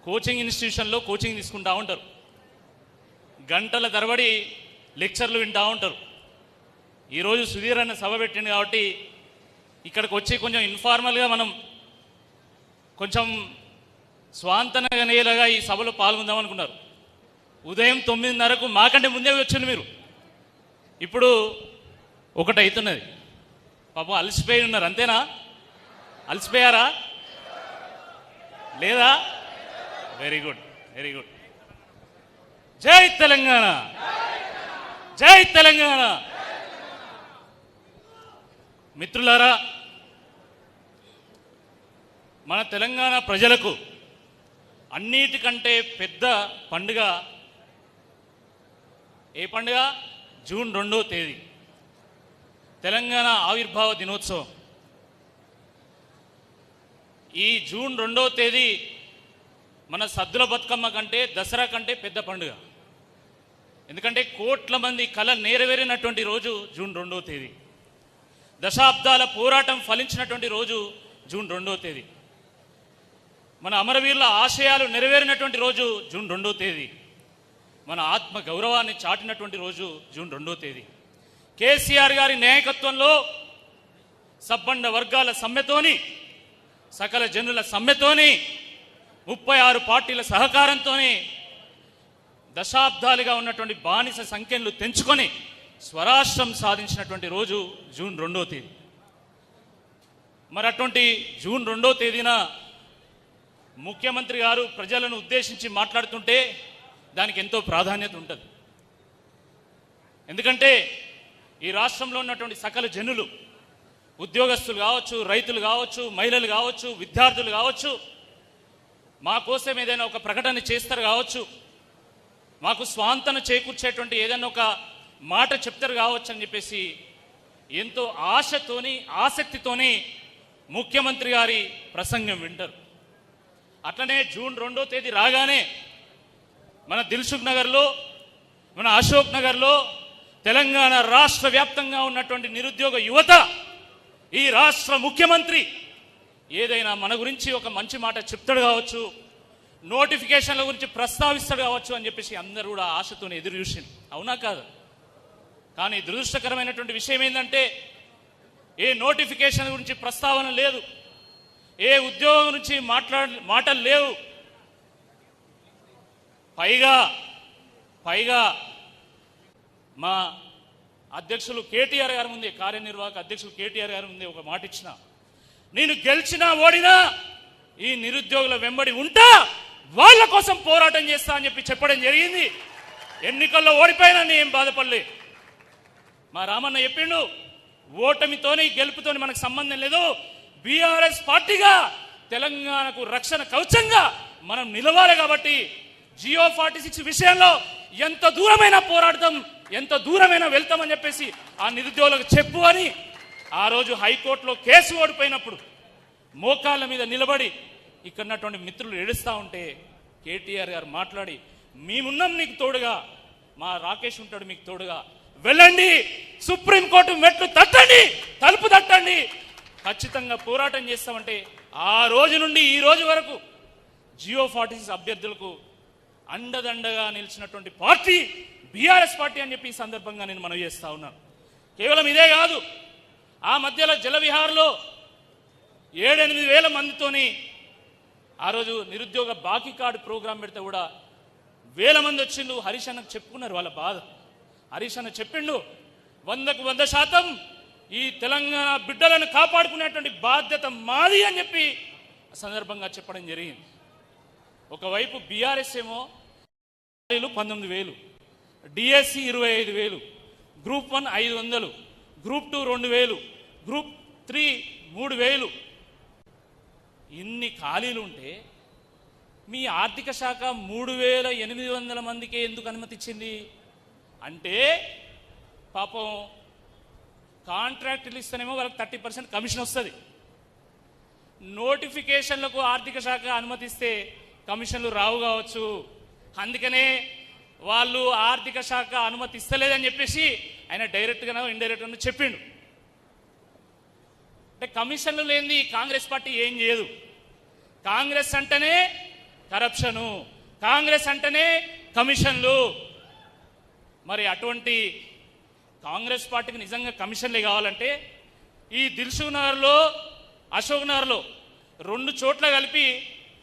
Coaching ఇన్స్టిట్యూషన్లో coaching తీసుకుంటూ ఉంటారు, గంటల తరబడి లెక్చర్లు వింటూ ఉంటారు. ఈరోజు సుధీర్ అన్న సభ పెట్టింది కాబట్టి ఇక్కడికి వచ్చి కొంచెం ఇన్ఫార్మల్గా మనం కొంచెం స్వాంతనగా ఈ సభలో పాల్గొందాం అనుకున్నారు. ఉదయం 9:30కు మాకంటే ముందే వచ్చింది మీరు. ఇప్పుడు 1 అవుతున్నది. పాపం అలసిపోయి ఉన్నారు, అంతేనా? అలసిపోయారా లేదా? Very good, very good. జై తెలంగాణ, జై తెలంగాణ. మిత్రులారా, మన తెలంగాణ ప్రజలకు అన్నిటికంటే పెద్ద పండుగ ఏ పండుగ? జూన్ 2వ తేదీ తెలంగాణ ఆవిర్భావ దినోత్సవం. ఈ జూన్ 2వ తేదీ మన సద్దుల బతుకమ్మ కంటే, దసరా కంటే పెద్ద పండుగ. ఎందుకంటే కోట్ల మంది కళ నెరవేరినటువంటి రోజు జూన్ 2వ తేదీ. దశాబ్దాల పోరాటం ఫలించినటువంటి రోజు జూన్ 2వ తేదీ. మన అమరవీరుల ఆశయాలు నెరవేరినటువంటి రోజు జూన్ 2వ తేదీ. మన ఆత్మ గౌరవాన్ని చాటినటువంటి రోజు జూన్ 2వ తేదీ. కేసీఆర్ గారి నాయకత్వంలో సబ్బండ వర్గాల సమ్మెతోని, సకల జనుల సమ్మెతోని, 36 పార్టీల సహకారంతోనే దశాబ్దాలుగా ఉన్నటువంటి బానిస సంఖ్యలు తెంచుకొని స్వరాష్ట్రం సాధించినటువంటి రోజు జూన్ 2వ తేదీ. మరి అటువంటి జూన్ 2వ తేదీన ముఖ్యమంత్రి గారు ప్రజలను ఉద్దేశించి మాట్లాడుతుంటే దానికి ఎంతో ప్రాధాన్యత ఉంటుంది. ఎందుకంటే ఈ రాష్ట్రంలో ఉన్నటువంటి సకల జనులు, ఉద్యోగస్తులు కావచ్చు, రైతులు కావచ్చు, మహిళలు కావచ్చు, విద్యార్థులు కావచ్చు, మా కోసం ఏదైనా ఒక ప్రకటన చేస్తారు కావచ్చు, మాకు స్వాంతన చేకూర్చేటువంటి ఏదైనా ఒక మాట చెప్తారు కావచ్చు అని చెప్పేసి ఎంతో ఆశతోని, ఆసక్తితోని ముఖ్యమంత్రి గారి ప్రసంగం వింటారు. అట్లనే జూన్ 2వ తేదీ రాగానే మన దిల్సుఖ్ నగర్లో, మన అశోక్ నగర్లో తెలంగాణ రాష్ట్ర వ్యాప్తంగా ఉన్నటువంటి నిరుద్యోగ యువత, ఈ రాష్ట్ర ముఖ్యమంత్రి ఏదైనా మన గురించి ఒక మంచి మాట చెప్తాడు కావచ్చు, నోటిఫికేషన్ల గురించి ప్రస్తావిస్తాడు కావచ్చు అని చెప్పేసి అందరూ కూడా ఆశతో ఎదురు చూసింది. అవునా కాదు? కానీ దురదృష్టకరమైనటువంటి విషయం ఏంటంటే ఏ నోటిఫికేషన్ గురించి ప్రస్తావన లేదు, ఏ ఉద్యోగం గురించి మాటలు లేవు. పైగా మా అధ్యక్షులు కేటీఆర్ గారి ముందే, కార్యనిర్వాహక అధ్యక్షులు కేటీఆర్ గారి ముందే ఒక మాట ఇచ్చిన, నేను గెలిచినా ఓడినా ఈ నిరుద్యోగుల వెంబడి ఉంటా, వాళ్ళ కోసం పోరాటం చేస్తా అని చెప్పడం జరిగింది. ఎన్నికల్లో ఓడిపోయినా నేను బాధపడలే. మా రామన్న చెప్పిండు, ఓటమితోని గెలుపుతోని మనకు సంబంధం లేదు, బీఆర్ఎస్ పార్టీగా తెలంగాణకు రక్షణ కవచంగా మనం నిలవాలి. కాబట్టి జియో 46 విషయంలో ఎంత దూరమైనా పోరాడతాం, ఎంత దూరమైనా వెళ్తామని చెప్పేసి ఆ నిరుద్యోగులకు చెప్పు అని ఆ రోజు హైకోర్టులో కేసు ఓడిపోయినప్పుడు మోకాళ్ళ మీద నిలబడి ఇక్కడ ఉన్నటువంటి మిత్రులు ఏడుస్తూ ఉంటే కేటీఆర్ గారు మాట్లాడి, మేమున్నాం నీకు తోడుగా, మా రాకేష్ ఉంటాడు మీకు తోడుగా, వెళ్ళండి సుప్రీంకోర్టు మెట్లు తట్టండి, తలుపు తట్టండి, ఖచ్చితంగా పోరాటం చేస్తామంటే ఆ రోజు నుండి ఈ రోజు వరకు జియో 46 అభ్యర్థులకు అండదండగా నిలిచినటువంటి పార్టీ బీఆర్ఎస్ పార్టీ అని చెప్పి ఈ సందర్భంగా నేను మనవి చేస్తా ఉన్నాను. కేవలం ఇదే కాదు, ఆ మధ్యలో జలవిహార్లో 7-8 వేల మందితోని ఆ రోజు నిరుద్యోగ బాకీ కార్డు ప్రోగ్రాం పెడితే కూడా వేల మంది వచ్చిండు. హరీష్ అన్నకు చెప్పుకున్నారు వాళ్ళ బాధ. హరీష్ అన్న చెప్పిండు, 100కు 100% ఈ తెలంగాణ బిడ్డలను కాపాడుకునేటువంటి బాధ్యత మాది అని చెప్పి సందర్భంగా చెప్పడం జరిగింది. ఒకవైపు బీఆర్ఎస్ ఏమో 19,000, డిఎస్సి 25,000, గ్రూప్ 1 500, గ్రూప్ 2 2,000, గ్రూప్ 3 3,000. ఇన్ని ఖాళీలు ఉంటే మీ ఆర్థిక శాఖ 3,800 మందికి ఎందుకు అనుమతి ఇచ్చింది అంటే, పాపం కాంట్రాక్టులు ఇస్తేనేమో వాళ్ళకి 30% కమిషన్ వస్తుంది. నోటిఫికేషన్లకు ఆర్థిక శాఖ అనుమతిస్తే కమిషన్లు రావు కావచ్చు. అందుకనే వాళ్ళు ఆర్థిక శాఖ అనుమతి ఇస్తలేదని చెప్పేసి ఆయన డైరెక్ట్గానో ఇండైరెక్ట్గానో చెప్పిండు. అంటే కమిషన్లు లేనిది కాంగ్రెస్ పార్టీ ఏం చేయదు. కాంగ్రెస్ అంటేనే కరప్షను, కాంగ్రెస్ అంటేనే కమిషన్లు. మరి అటువంటి కాంగ్రెస్ పార్టీకి నిజంగా కమిషన్లే కావాలంటే ఈ దిల్సుఖ్ నగర్లో, అశోక్ నగర్లో 2 చోట్ల కలిపి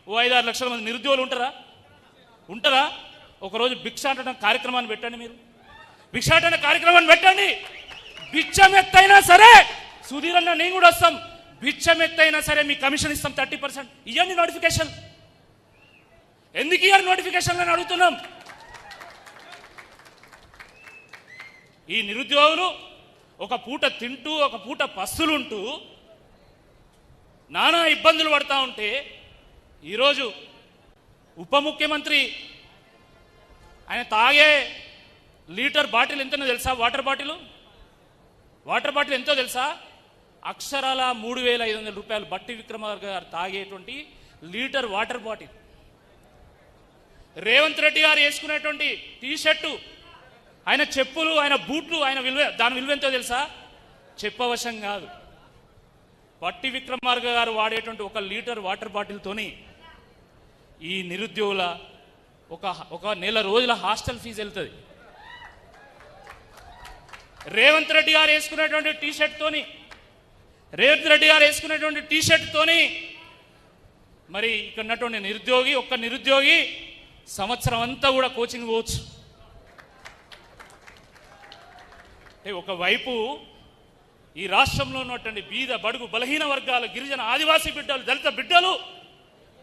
5-6 లక్షల మంది నిరుద్యోగులు ఉంటారా? ఒకరోజు భిక్షాటన కార్యక్రమాన్ని పెట్టండి. మీరు భిక్షాటన కార్యక్రమాన్ని పెట్టండి. బిచ్చమెత్తైనా సరే సుధీర్ అన్న నేను కూడా వస్తాం. బిచ్చమెత్తైనా సరే మీ కమిషన్ ఇస్తాం 30%. ఇవ్వండి నోటిఫికేషన్. ఎందుకు ఇవ్వాలి నోటిఫికేషన్ అని అడుగుతున్నాం. ఈ నిరుద్యోగులు ఒక పూట తింటూ ఒక పూట పస్తులుంటూ నానా ఇబ్బందులు పడతా ఉంటే ఈరోజు ఉప ముఖ్యమంత్రి ఆయన తాగే లీటర్ బాటిల్ ఎంతనో తెలుసా? వాటర్ బాటిల్ ఎంతో తెలుసా? అక్షరాల 3,500 రూపాయలు. బట్టి విక్రమార్క గారు తాగేటువంటి litre water bottle. Revanth Reddy గారు వేసుకునేటువంటి టీషర్టు, ఆయన చెప్పులు, ఆయన బూట్లు, ఆయన దాని విలువ ఎంతో తెలుసా? చెప్పవశం కాదు. బట్టి విక్రమార్క గారు వాడేటువంటి 1 లీటర్ వాటర్ బాటిల్తోని ఈ నిరుద్యోగుల ఒక నెల రోజుల హాస్టల్ ఫీజు వెళ్తుంది. రేవంత్ రెడ్డి గారు వేసుకునేటువంటి టీషర్ట్తోని మరి ఇక్కడ ఉన్నటువంటి నిరుద్యోగి సంవత్సరం అంతా కూడా కోచింగ్ పోవచ్చు. ఒకవైపు ఈ రాష్ట్రంలో ఉన్నటువంటి బీద, బడుగు, బలహీన వర్గాల, గిరిజన, ఆదివాసీ బిడ్డలు, దళిత బిడ్డలు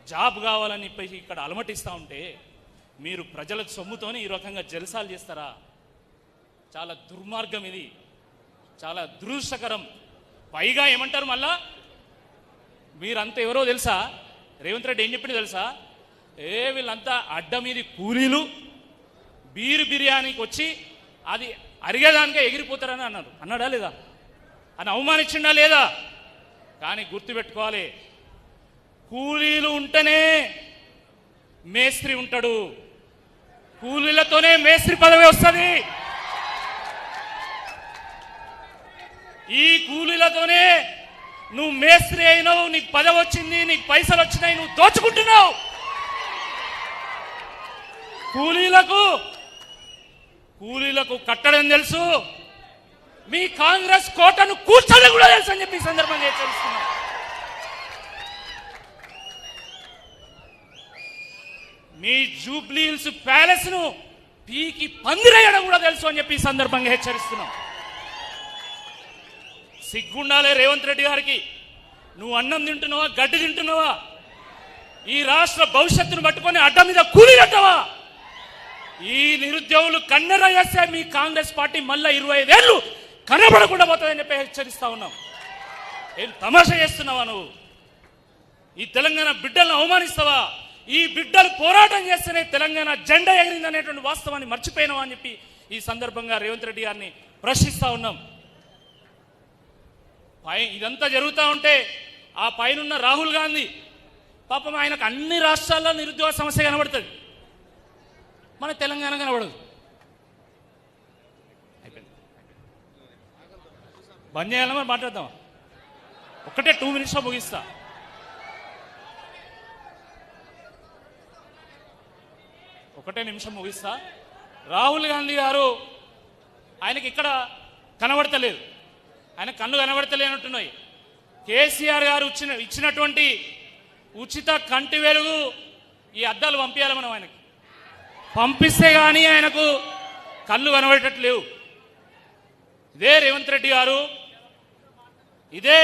జాబ్ కావాలని చెప్పి ఇక్కడ అలమటిస్తూ ఉంటే మీరు ప్రజలకు సొమ్ముతోని ఈ రకంగా జల్సాలు చేస్తారా? చాలా దుర్మార్గం ఇది, చాలా దురదృష్టకరం. పైగా ఏమంటారు మళ్ళా, మీరంతా ఎవరో తెలుసా? రేవంత్ రెడ్డి ఏం చెప్పింది తెలుసా? వీళ్ళంతా అడ్డ మీది కూలీలు, బిర్యానీకి వచ్చి అది అరిగేదానికే ఎగిరిపోతారని అన్నాడా లేదా? అని అవమానించిండా లేదా? కానీ గుర్తుపెట్టుకోవాలి, కూలీలు ఉంటేనే మేస్త్రి ఉంటాడు. కూలీలతోనే మేస్త్రి పదవి వస్తుంది. ఈ కూలీలతోనే నువ్వు మేస్త్రి అయినావు, నీకు పదవి వచ్చింది, నీకు పైసలు వచ్చినాయి, నువ్వు దోచుకుంటున్నావు. కూలీలకు కట్టడం తెలుసు, మీ కాంగ్రెస్ కోటను కూర్చోడం కూడా తెలుసు అని చెప్పి ఈ సందర్భంగా హెచ్చరిస్తున్నా. మీ జూబ్లీహిల్స్ ప్యాలెస్ ను పీకి పందిరేయడం కూడా తెలుసు అని చెప్పి ఈ సందర్భంగా హెచ్చరిస్తున్నాం. సిగ్గుండాలే రేవంత్ రెడ్డి గారికి. నువ్వు అన్నం తింటున్నావా, గడ్డి తింటున్నావా? ఈ రాష్ట్ర భవిష్యత్తును పట్టుకొని అడ్డ మీద కూలీలంటావా? ఈ నిరుద్యోగులు కన్నెర చేస్తే మీ కాంగ్రెస్ పార్టీ మళ్ళా 25 ఏళ్ళు కనబడకుండా పోతుందని చెప్పి హెచ్చరిస్తా ఉన్నాం. ఏం తమాషా చేస్తున్నావా నువ్వు? ఈ తెలంగాణ బిడ్డలను అవమానిస్తావా? ఈ బిడ్డలు పోరాటం చేస్తేనే తెలంగాణ జెండా ఎగిరిందనేటువంటి వాస్తవాన్ని మర్చిపోయినావా అని చెప్పి ఈ సందర్భంగా రేవంత్ రెడ్డి గారిని ప్రశ్నిస్తా ఉన్నాం. ఇదంతా జరుగుతూ ఉంటే ఆ పైనున్న రాహుల్ గాంధీ పాపం ఆయనకు అన్ని రాష్ట్రాల్లో నిరుద్యోగ సమస్య కనబడుతుంది, మన తెలంగాణ కనబడదు. అయిపోయింది, బంద్ చేయాలని మరి మాట్లాడదాం. ఒక్కటే 2 మినిట్స్లో ముగిస్తా. ఒకటే నిమిషం ముగిస్తా. రాహుల్ గాంధీ గారు ఆయనకి ఇక్కడ కనబడతలేదు, ఆయన కన్ను కనబడతలేనట్టున్నాయి. కేసీఆర్ గారు ఇచ్చినటువంటి ఉచిత కంటి వెలుగు ఈ అద్దాలు పంపించాలి మనం. ఆయనకి పంపిస్తే కానీ ఆయనకు కళ్ళు కనబడేటట్టు లేవు. ఇదే రేవంత్ రెడ్డి గారు, ఇదే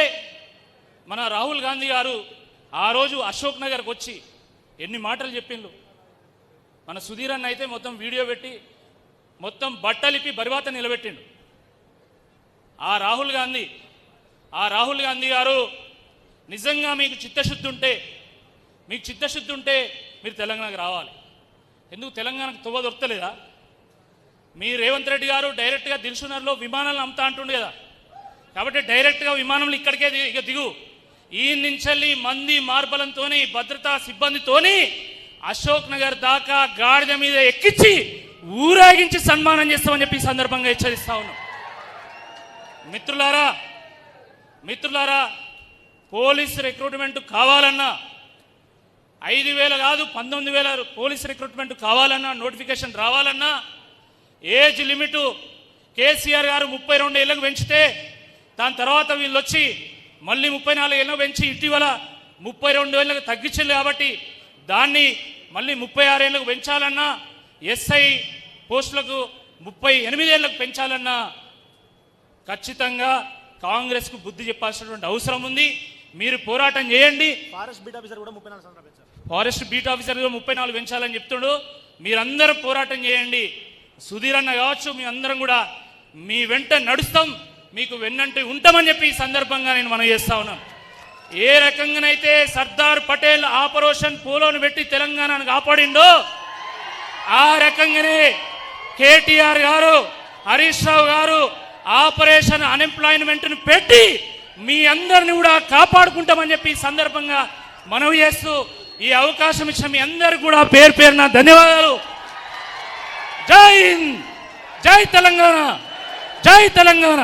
మన రాహుల్ గాంధీ గారు ఆ రోజు అశోక్ నగర్కి వచ్చి ఎన్ని మాటలు చెప్పిండ్రు. మన సుధీర్ అన్న అయితే మొత్తం వీడియో పెట్టి మొత్తం బట్టలిపి బరివాత నిలబెట్టిండు. ఆ రాహుల్ గాంధీ గారు నిజంగా మీకు చిత్తశుద్ధి ఉంటే మీరు తెలంగాణకు రావాలి. ఎందుకు తెలంగాణకు తువ్వ దొరకలేదా? మీ రేవంత్ రెడ్డి గారు డైరెక్ట్గా దిల్సుఖ్నగర్లో విమానాలను అమ్ముతా అంటుండే కదా, కాబట్టి డైరెక్ట్గా విమానంలో ఇక్కడికే దిగు. ఈ నుంచి మంది మార్బలంతోని, భద్రతా సిబ్బందితోని అశోక్ నగర్ దాకా గాడిద మీద ఎక్కించి ఊరేగించి సన్మానం చేస్తామని చెప్పి ఈ సందర్భంగా హెచ్చరిస్తా ఉన్నాం. మిత్రులారా, పోలీస్ రిక్రూట్మెంట్ కావాలన్నా, 5,000 కాదు 19,000 పోలీస్ రిక్రూట్మెంట్ కావాలన్నా, నోటిఫికేషన్ రావాలన్నా ఏజ్ లిమిట్ కేసీఆర్ గారు 32 ఏళ్ళకు పెంచితే దాని తర్వాత వీళ్ళు వచ్చి మళ్ళీ 34 ఏళ్ళకు పెంచి ఇటీవల 32 ఏళ్ళకు తగ్గించారు కాబట్టి దాన్ని మళ్ళీ 36 ఏళ్ళకు పెంచాలన్నా, ఎస్ఐ పోస్టులకు 38 ఏళ్ళకు పెంచాలన్నా ఖచ్చితంగా కాంగ్రెస్కు బుద్ధి చెప్పాల్సినటువంటి అవసరం ఉంది. మీరు పోరాటం చేయండి. ఫారెస్ట్ బీట్ ఆఫీసర్ కూడా 34 సంవత్సరాలు పెంచారు. ఫారెస్ట్ బీట్ ఆఫీసర్ 34 పెంచాలని చెప్తుడు. మీరందరూ పోరాటం చేయండి. సుధీర్ అన్న కావచ్చు, మీ అందరం కూడా మీ వెంట నడుస్తాం, మీకు వెన్నంటే ఉంటామని చెప్పి ఈ సందర్భంగా నేను మనం చేస్తా ఉన్నాను. ఏ రకంగానైతే సర్దార్ పటేల్ ఆపరేషన్ పోలోను పెట్టి తెలంగాణను కాపాడిండో ఆ రకంగానే కేటీఆర్ గారు, హరీష్ రావు గారు ఆపరేషన్ అన్ఎంప్లాయ్మెంట్ను పెట్టి మీ అందరిని కూడా కాపాడుకుంటామని చెప్పి ఈ సందర్భంగా మనవి చేస్తూ ఈ అవకాశం ఇచ్చిన మీ అందరికి కూడా పేరు పేరున ధన్యవాదాలు. జై హింద్, జై తెలంగాణ, జై తెలంగాణ.